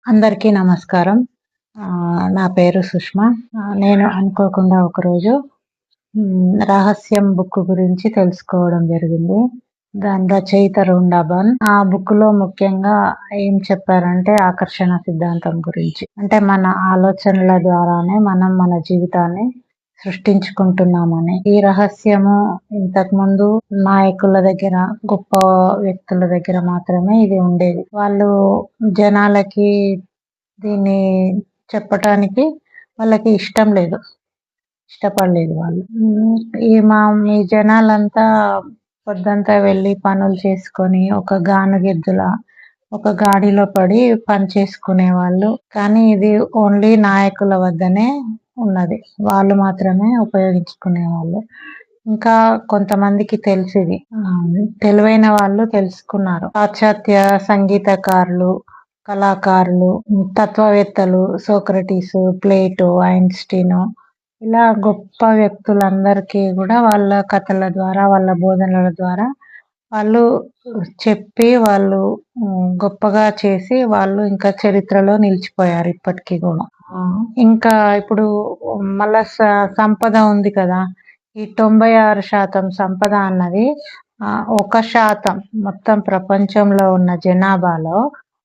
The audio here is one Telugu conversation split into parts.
అందరికీ నమస్కారం. నా పేరు సుష్మా. నేను అనుకోకుండా ఒకరోజు 'రహస్యం' బుక్ గురించి తెలుసుకోవడం జరిగింది. దాని రచయిత రూండా బర్న్. ఆ బుక్‌లో ముఖ్యంగా ఏం చెప్పారంటే ఆకర్షణ సిద్ధాంతం గురించి. అంటే మన ఆలోచనల ద్వారానే మనం మన జీవితాన్ని సృష్టించుకుంటున్నామని. ఈ రహస్యము ఇంతకుముందు నాయకుల దగ్గర, గొప్ప వ్యక్తుల దగ్గర మాత్రమే ఇది ఉండేది. వాళ్ళు జనాలకి దీన్ని చెప్పటానికి వాళ్ళకి ఇష్టం లేదు. ఇష్టపడలేదు వాళ్ళు. ఈ జనాలంతా పొద్దంతా వెళ్ళి పనులు చేసుకొని ఒక గానుగెద్దులా ఒక గాడిలో పడి పని చేసుకునేవాళ్ళు. కానీ ఇది ఓన్లీ నాయకుల వద్దనే ఉన్నది. వాళ్ళు మాత్రమే ఉపయోగించుకునేవాళ్ళు. ఇంకా కొంతమందికి తెలిసిది. తెలివైన వాళ్ళు తెలుసుకున్నారు. పాశ్చాత్య సంగీతకారులు, కళాకారులు, తత్వవేత్తలు సోక్రటీసు, ప్లేటో, ఐన్‌స్టీను ఇలా గొప్ప వ్యక్తులందరికీ కూడా వాళ్ళ కథల ద్వారా, వాళ్ళ బోధనల ద్వారా వాళ్ళు చెప్పి, వాళ్ళు గొప్పగా చేసి వాళ్ళు ఇంకా చరిత్రలో నిలిచిపోయారు ఇప్పటికి గూడా. ఇంకా ఇప్పుడు మళ్ళా సంపద ఉంది కదా! ఈ 96% సంపద అన్నది 1% మొత్తం ప్రపంచంలో ఉన్న జనాభాలో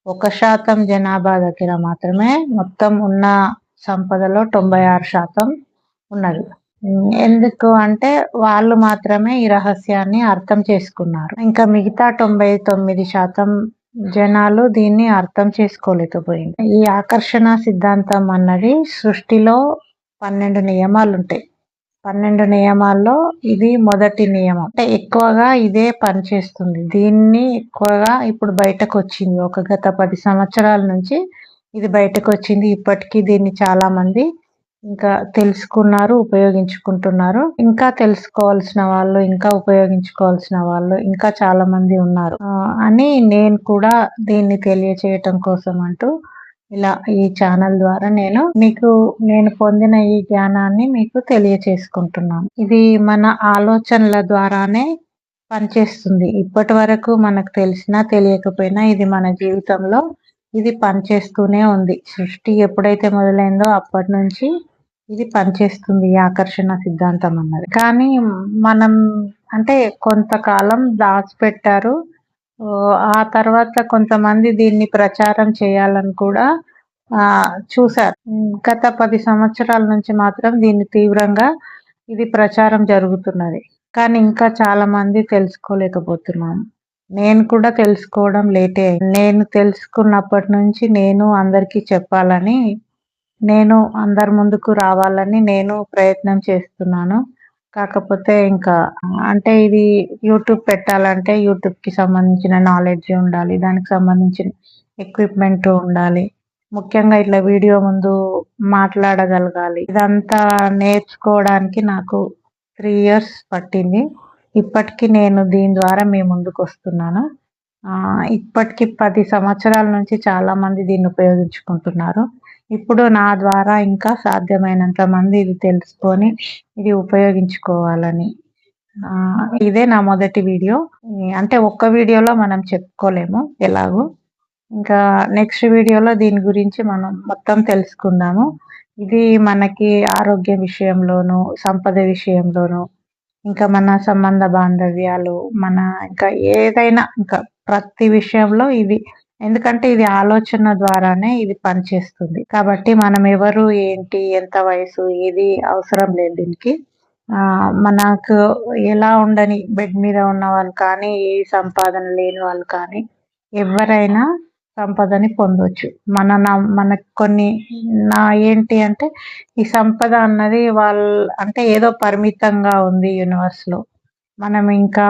1% జనాభా దగ్గర మాత్రమే మొత్తం ఉన్న సంపదలో 96% ఉన్నది. ఎందుకు అంటే వాళ్ళు మాత్రమే ఈ రహస్యాన్ని అర్థం చేసుకున్నారు. ఇంకా మిగతా 99% జనాలు దీన్ని అర్థం చేసుకోలేకపోయింది. ఈ ఆకర్షణ సిద్ధాంతం అన్నది సృష్టిలో 12 నియమాలుంటాయి. 12 నియమాల్లో ఇది మొదటి నియమం. అంటే ఎక్కువగా ఇదే పనిచేస్తుంది. దీన్ని ఎక్కువగా ఇప్పుడు బయటకొచ్చింది. గత 10 సంవత్సరాల నుంచి ఇది బయటకొచ్చింది. ఇప్పటికీ దీన్ని చాలా మంది ఇంకా తెలుసుకున్నారు, ఉపయోగించుకుంటున్నారు. ఇంకా తెలుసుకోవాల్సిన వాళ్ళు, ఇంకా ఉపయోగించుకోవాల్సిన వాళ్ళు ఇంకా చాలా మంది ఉన్నారు. అని నేను కూడా దీన్ని తెలియచేయటం కోసం అంటూ ఇలా ఈ ఛానల్ ద్వారా నేను పొందిన ఈ జ్ఞానాన్ని మీకు తెలియచేసుకుంటున్నాను. ఇది మన ఆలోచనల ద్వారానే పనిచేస్తుంది. ఇప్పటివరకు మనకు తెలిసినా తెలియకపోయినా ఇది మన జీవితంలో ఇది పనిచేస్తూనే ఉంది. సృష్టి ఎప్పుడైతే మొదలైందో అప్పటినుంచి ఇది పనిచేస్తుంది ఈ ఆకర్షణ సిద్ధాంతం అన్నది. కానీ మనం అంటే కొంతకాలం దాచిపెట్టారు. ఆ తర్వాత కొంతమంది దీన్ని ప్రచారం చేయాలని కూడా చూసారు. గత 10 సంవత్సరాల నుంచి మాత్రం దీన్ని తీవ్రంగా ఇది ప్రచారం జరుగుతున్నది. కానీ ఇంకా చాలా మంది తెలుసుకోలేకపోతున్నాము. నేను కూడా తెలుసుకోవడం లేటే అయింది. నేను తెలుసుకున్నప్పటి నుంచి నేను అందరికీ చెప్పాలని, నేను అందరి ముందుకు రావాలని నేను ప్రయత్నం చేస్తున్నాను. కాకపోతే ఇంకా అంటే ఇది యూట్యూబ్ పెట్టాలంటే యూట్యూబ్‌కి సంబంధించిన నాలెడ్జ్ ఉండాలి. దానికి సంబంధించిన ఎక్విప్‌మెంట్ ఉండాలి. ముఖ్యంగా ఇట్లా వీడియో ముందు మాట్లాడగలగాలి. ఇదంతా నేర్చుకోవడానికి నాకు 3 ఇయర్స్ పట్టింది. ఇప్పటికి నేను దీని ద్వారా మీ ముందుకొస్తున్నాను. ఇప్పటికి 10 సంవత్సరాల నుంచి చాలా మంది దీన్ని ఉపయోగించుకుంటున్నారు. ఇప్పుడు నా ద్వారా ఇంకా సాధ్యమైనంత మంది ఇది తెలుసుకొని ఇది ఉపయోగించుకోవాలని. ఇదే నా మొదటి వీడియో. అంటే ఒక్క వీడియోలో మనం చెప్పుకోలేము ఎలాగో. ఇంకా నెక్స్ట్ వీడియోలో దీని గురించి మనం మొత్తం తెలుసుకుందాము. ఇది మనకి ఆరోగ్య విషయంలోను, సంపద విషయంలోను, ఇంకా మన సంబంధ బాంధవ్యాలు, మన ఇంకా ఏదైనా ఇంకా ప్రతి విషయంలో ఇది ఎందుకంటే ఇది ఆలోచన ద్వారానే ఇది పనిచేస్తుంది. కాబట్టి మనం ఎవరు, ఏంటి, ఎంత వయసు ఏది అవసరం లేదు దీనికి. మనకు ఎలా ఉండని బెడ్ మీద ఉన్నవాళ్ళు కానీ, ఏ సంపాదన లేని వాళ్ళు కానీ ఎవ్వరైనా సంపదని పొందొచ్చు. మనకు కొన్ని ఏంటి అంటే ఈ సంపద అన్నది అంటే ఏదో పరిమితంగా ఉంది యూనివర్స్‌లో. మనం ఇంకా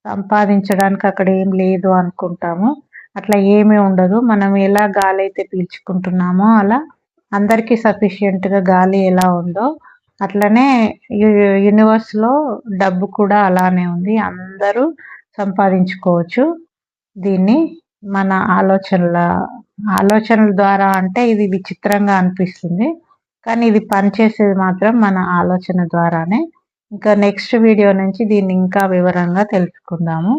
సంపాదించడానికి అక్కడ ఏం లేదు అనుకుంటాము. అట్లా ఏమీ ఉండదు. మనం ఎలా గాలైతే పీల్చుకుంటున్నామో అలా అందరికీ సఫిషియెంట్‌గా గాలి ఎలా ఉందో అట్లనే యూనివర్స్‌లో డబ్బు కూడా అలానే ఉంది. అందరూ సంపాదించుకోవచ్చు. దీన్ని మన ఆలోచనల ద్వారా అంటే ఇది విచిత్రంగా అనిపిస్తుంది. కానీ ఇది పనిచేసేది మాత్రం మన ఆలోచన ద్వారానే. ఇంకా నెక్స్ట్ వీడియో నుంచి దీన్ని ఇంకా వివరంగా తెలుసుకుందాము.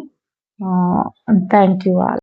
Thank you all.